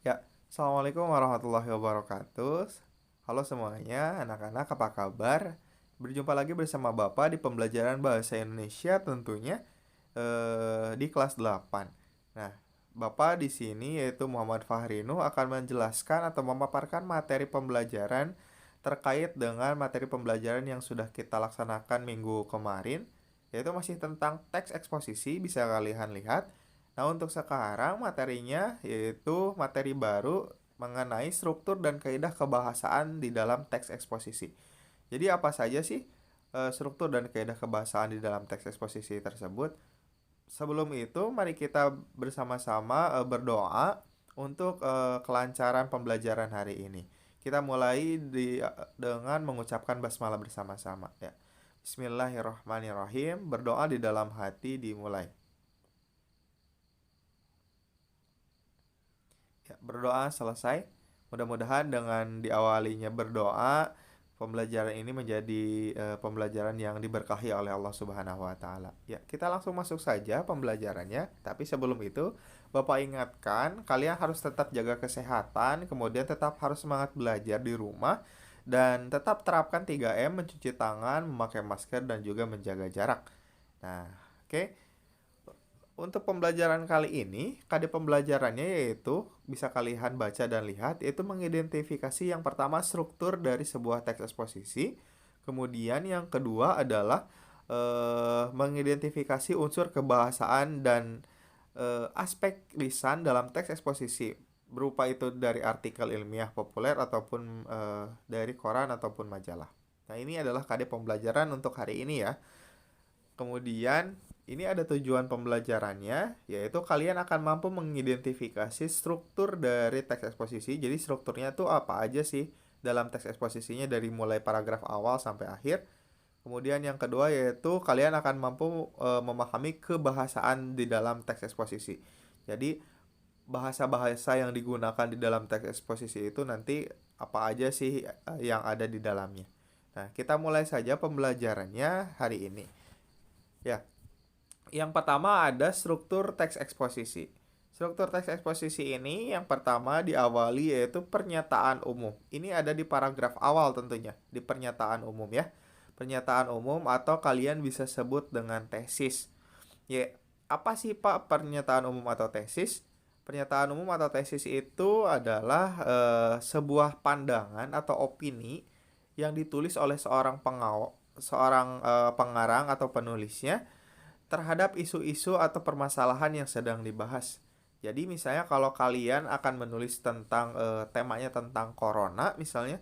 Ya, Assalamualaikum warahmatullahi wabarakatuh. Halo semuanya, anak-anak apa kabar? Berjumpa lagi bersama Bapak di pembelajaran Bahasa Indonesia tentunya di kelas 8. Nah, Bapak di sini yaitu Muhammad Fahrinu akan menjelaskan atau memaparkan materi pembelajaran terkait dengan materi pembelajaran yang sudah kita laksanakan minggu kemarin, yaitu masih tentang teks eksposisi, bisa kalian lihat. Nah, untuk sekarang materinya yaitu materi baru mengenai struktur dan kaidah kebahasaan di dalam teks eksposisi. Jadi apa saja sih struktur dan kaidah kebahasaan di dalam teks eksposisi tersebut? Sebelum itu, mari kita bersama-sama berdoa untuk kelancaran pembelajaran hari ini. Kita mulai dengan mengucapkan basmalah bersama-sama ya. Bismillahirrahmanirrahim. Berdoa di dalam hati dimulai. Ya, berdoa selesai. Mudah-mudahan dengan diawalinya berdoa, pembelajaran ini menjadi pembelajaran yang diberkahi oleh Allah Subhanahu wa taala. Ya, kita langsung masuk saja pembelajarannya. Tapi sebelum itu, Bapak ingatkan kalian harus tetap jaga kesehatan, kemudian tetap harus semangat belajar di rumah dan tetap terapkan 3M, mencuci tangan, memakai masker dan juga menjaga jarak. Nah, oke. Untuk pembelajaran kali ini, kade pembelajarannya yaitu bisa kalian baca dan lihat, yaitu mengidentifikasi yang pertama struktur dari sebuah teks eksposisi. Kemudian yang kedua adalah mengidentifikasi unsur kebahasaan dan aspek lisan dalam teks eksposisi. Berupa itu dari artikel ilmiah populer ataupun dari koran ataupun majalah. Nah, ini adalah kade pembelajaran untuk hari ini ya. Kemudian, ini ada tujuan pembelajarannya, yaitu kalian akan mampu mengidentifikasi struktur dari teks eksposisi. Jadi strukturnya tuh apa aja sih dalam teks eksposisinya dari mulai paragraf awal sampai akhir. Kemudian yang kedua yaitu kalian akan mampu memahami kebahasaan di dalam teks eksposisi. Jadi bahasa-bahasa yang digunakan di dalam teks eksposisi itu nanti apa aja sih yang ada di dalamnya. Nah, kita mulai saja pembelajarannya hari ini. Ya, yang pertama ada struktur teks eksposisi. Struktur teks eksposisi ini yang pertama diawali yaitu pernyataan umum. Ini ada di paragraf awal tentunya, di pernyataan umum ya. Pernyataan umum atau kalian bisa sebut dengan tesis. Ya, apa sih Pak pernyataan umum atau tesis? Pernyataan umum atau tesis itu adalah sebuah pandangan atau opini yang ditulis oleh seorang pengarang atau penulisnya terhadap isu-isu atau permasalahan yang sedang dibahas. Jadi misalnya kalau kalian akan menulis tentang temanya tentang corona misalnya,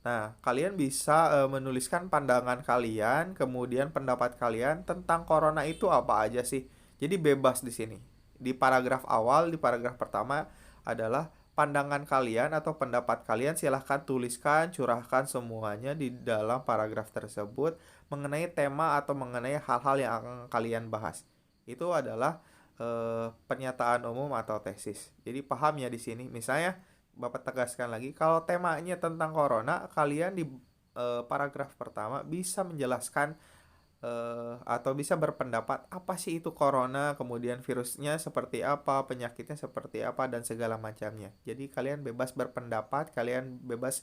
nah kalian bisa menuliskan pandangan kalian, kemudian pendapat kalian tentang corona itu apa aja sih. Jadi bebas di sini. Di paragraf awal, di paragraf pertama adalah pandangan kalian atau pendapat kalian, silahkan tuliskan, curahkan semuanya di dalam paragraf tersebut mengenai tema atau mengenai hal-hal yang akan kalian bahas. Itu adalah pernyataan umum atau tesis. Jadi paham ya di sini. Misalnya Bapak tegaskan lagi kalau temanya tentang corona, kalian di paragraf pertama bisa menjelaskan atau bisa berpendapat apa sih itu corona, kemudian virusnya seperti apa, penyakitnya seperti apa dan segala macamnya. Jadi kalian bebas berpendapat, kalian bebas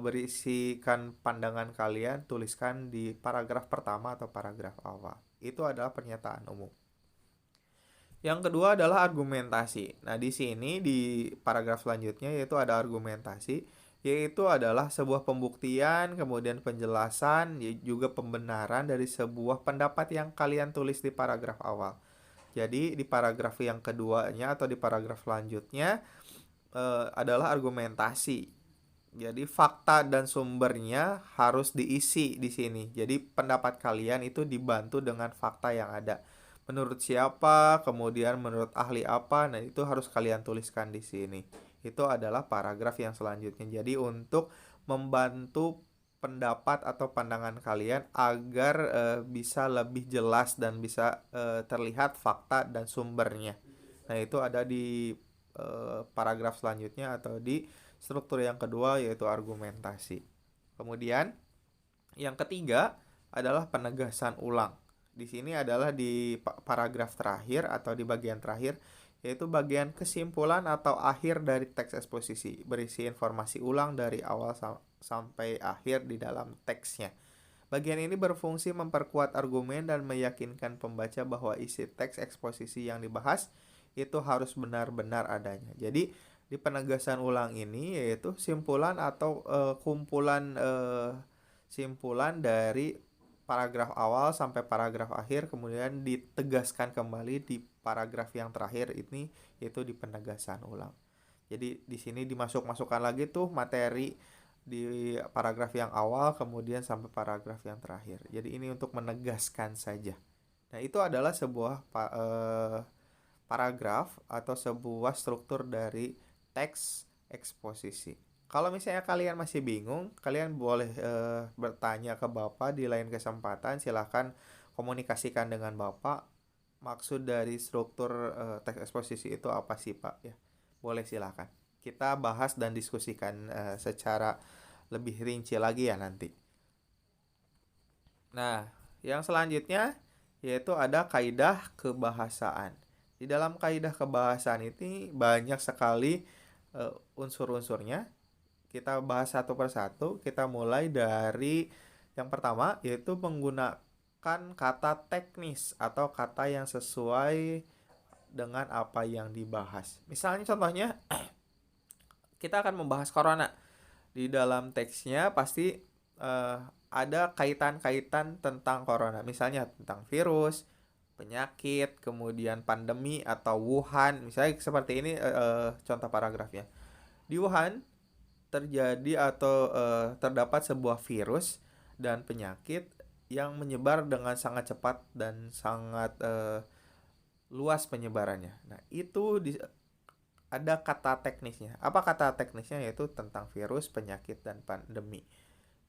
berisikan pandangan kalian, tuliskan di paragraf pertama atau paragraf awal. Itu adalah pernyataan umum. Yang kedua adalah argumentasi. Nah, di sini di paragraf selanjutnya yaitu ada argumentasi, yaitu adalah sebuah pembuktian, kemudian penjelasan, juga pembenaran dari sebuah pendapat yang kalian tulis di paragraf awal. Jadi, di paragraf yang keduanya atau di paragraf selanjutnya adalah argumentasi. Jadi, fakta dan sumbernya harus diisi di sini. Jadi, pendapat kalian itu dibantu dengan fakta yang ada. Menurut siapa, kemudian menurut ahli apa, nah itu harus kalian tuliskan di sini. Itu adalah paragraf yang selanjutnya. Jadi untuk membantu pendapat atau pandangan kalian agar bisa lebih jelas dan bisa terlihat fakta dan sumbernya. Nah, itu ada di paragraf selanjutnya atau di struktur yang kedua yaitu argumentasi. Kemudian yang ketiga adalah penegasan ulang. Di sini adalah di paragraf terakhir atau di bagian terakhir yaitu bagian kesimpulan atau akhir dari teks eksposisi, berisi informasi ulang dari awal sampai akhir di dalam teksnya. Bagian ini berfungsi memperkuat argumen dan meyakinkan pembaca bahwa isi teks eksposisi yang dibahas itu harus benar-benar adanya. Jadi di penegasan ulang ini yaitu simpulan atau simpulan dari paragraf awal sampai paragraf akhir kemudian ditegaskan kembali di paragraf yang terakhir ini, yaitu di penegasan ulang. Jadi di sini dimasukkan lagi tuh materi di paragraf yang awal kemudian sampai paragraf yang terakhir. Jadi ini untuk menegaskan saja. Nah, itu adalah sebuah paragraf atau sebuah struktur dari teks eksposisi. Kalau misalnya kalian masih bingung, kalian boleh bertanya ke Bapak di lain kesempatan. Silahkan komunikasikan dengan Bapak. Maksud dari struktur teks eksposisi itu apa sih, Pak? Ya, boleh silahkan. Kita bahas dan diskusikan secara lebih rinci lagi ya nanti. Nah, yang selanjutnya yaitu ada kaidah kebahasaan. Di dalam kaidah kebahasaan ini banyak sekali unsur-unsurnya. Kita bahas satu persatu. Kita mulai dari yang pertama, yaitu menggunakan kata teknis atau kata yang sesuai dengan apa yang dibahas. Misalnya contohnya, kita akan membahas corona. Di dalam teksnya pasti ada kaitan-kaitan tentang corona. Misalnya tentang virus, penyakit, kemudian pandemi atau Wuhan. Misalnya seperti ini contoh paragrafnya. Di Wuhan terjadi atau terdapat sebuah virus dan penyakit yang menyebar dengan sangat cepat dan sangat luas penyebarannya. Nah, itu ada kata teknisnya. Apa kata teknisnya? Yaitu tentang virus, penyakit, dan pandemi.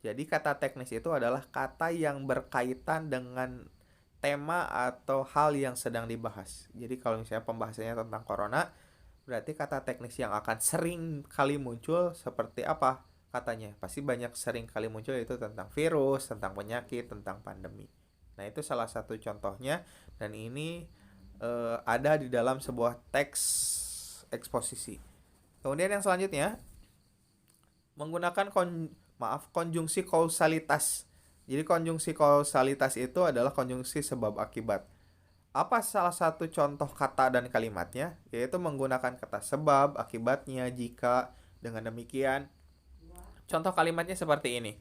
Jadi kata teknis itu adalah kata yang berkaitan dengan tema atau hal yang sedang dibahas. Jadi kalau misalnya pembahasannya tentang corona, berarti kata teknis yang akan sering kali muncul seperti apa katanya? Pasti banyak sering kali muncul, yaitu tentang virus, tentang penyakit, tentang pandemi. Nah, itu salah satu contohnya dan ini ada di dalam sebuah teks eksposisi. Kemudian yang selanjutnya menggunakan konjungsi kausalitas. Jadi konjungsi kausalitas itu adalah konjungsi sebab akibat. Apa salah satu contoh kata dan kalimatnya? Yaitu menggunakan kata sebab, akibatnya, jika. Dengan demikian, contoh kalimatnya seperti ini.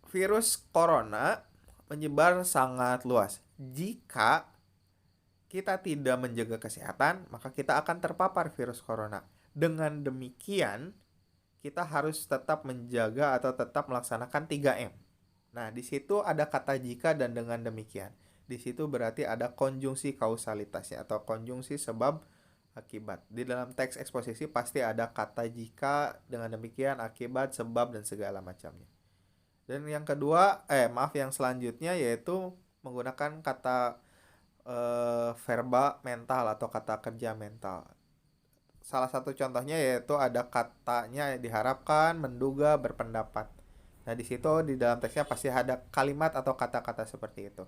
Virus corona menyebar sangat luas. Jika kita tidak menjaga kesehatan, maka kita akan terpapar virus corona. Dengan demikian, kita harus tetap menjaga atau tetap melaksanakan 3M. Nah, di situ ada kata jika dan dengan demikian. Di situ berarti ada konjungsi kausalitasnya atau konjungsi sebab akibat. Di dalam teks eksposisi pasti ada kata jika, dengan demikian, akibat, sebab, dan segala macamnya. Dan yang kedua, yang selanjutnya yaitu menggunakan kata verba mental atau kata kerja mental. Salah satu contohnya yaitu ada katanya diharapkan, menduga, berpendapat. Nah, di situ di dalam teksnya pasti ada kalimat atau kata-kata seperti itu.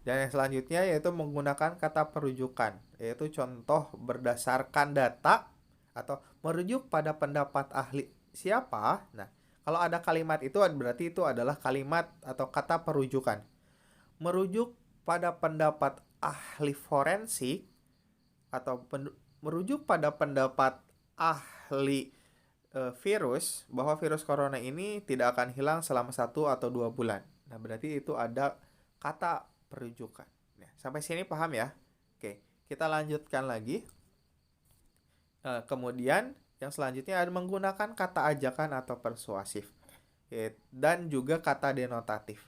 Dan yang selanjutnya yaitu menggunakan kata perujukan, yaitu contoh berdasarkan data atau merujuk pada pendapat ahli siapa. Nah, kalau ada kalimat itu berarti itu adalah kalimat atau kata perujukan. Merujuk pada pendapat ahli forensik atau merujuk pada pendapat ahli virus bahwa virus corona ini tidak akan hilang selama 1 atau 2 bulan. Nah, berarti itu ada kata perujukan. Nah, sampai sini paham ya? Oke, kita lanjutkan lagi. Kemudian yang selanjutnya ada menggunakan kata ajakan atau persuasif dan juga kata denotatif.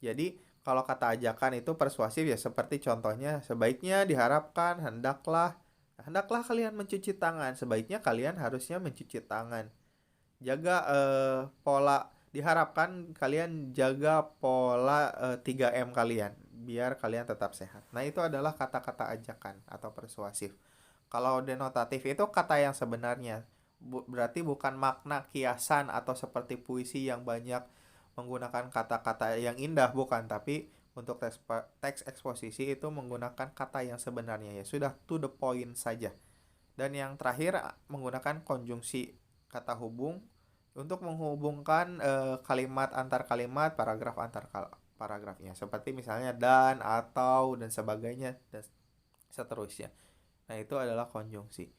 Jadi kalau kata ajakan itu persuasif ya seperti contohnya sebaiknya, diharapkan, hendaklah. Hendaklah kalian mencuci tangan. Sebaiknya kalian harusnya mencuci tangan. Jaga pola. Diharapkan kalian jaga pola 3M kalian biar kalian tetap sehat. Nah, itu adalah kata-kata ajakan atau persuasif. Kalau denotatif itu kata yang sebenarnya. Berarti bukan makna kiasan atau seperti puisi yang banyak menggunakan kata-kata yang indah, bukan, tapi untuk teks eksposisi itu menggunakan kata yang sebenarnya, ya sudah to the point saja. Dan yang terakhir menggunakan konjungsi kata hubung untuk menghubungkan kalimat antar kalimat, paragraf antar paragrafnya. Seperti misalnya dan, atau, dan sebagainya, dan seterusnya. Nah, itu adalah konjungsi.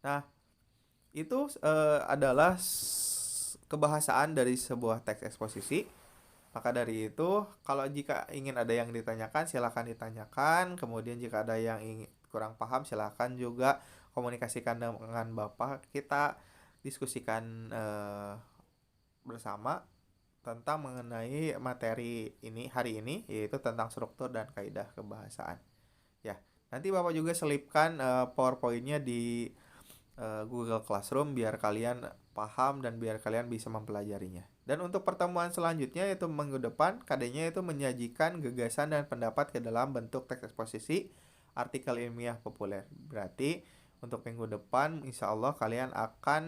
Nah, itu adalah kebahasaan dari sebuah teks eksposisi. Maka dari itu, kalau jika ingin ada yang ditanyakan, silakan ditanyakan. Kemudian jika ada yang ingin kurang paham, silakan juga komunikasikan dengan Bapak. Kita diskusikan bersama tentang mengenai materi ini hari ini, yaitu tentang struktur dan kaidah kebahasaan. Ya, nanti Bapak juga selipkan PowerPoint-nya di Google Classroom biar kalian paham dan biar kalian bisa mempelajarinya. Dan untuk pertemuan selanjutnya yaitu minggu depan, KD-nya itu menyajikan gagasan dan pendapat ke dalam bentuk teks eksposisi artikel ilmiah populer. Berarti untuk minggu depan insya Allah kalian akan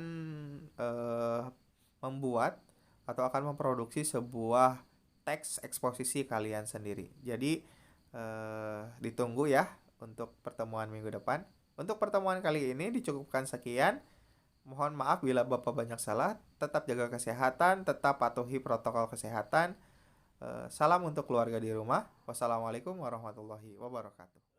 membuat atau akan memproduksi sebuah teks eksposisi kalian sendiri. Jadi ditunggu ya untuk pertemuan minggu depan. Untuk pertemuan kali ini dicukupkan sekian. Mohon maaf bila Bapak banyak salah. Tetap jaga kesehatan, tetap patuhi protokol kesehatan. Salam untuk keluarga di rumah. Wassalamualaikum warahmatullahi wabarakatuh.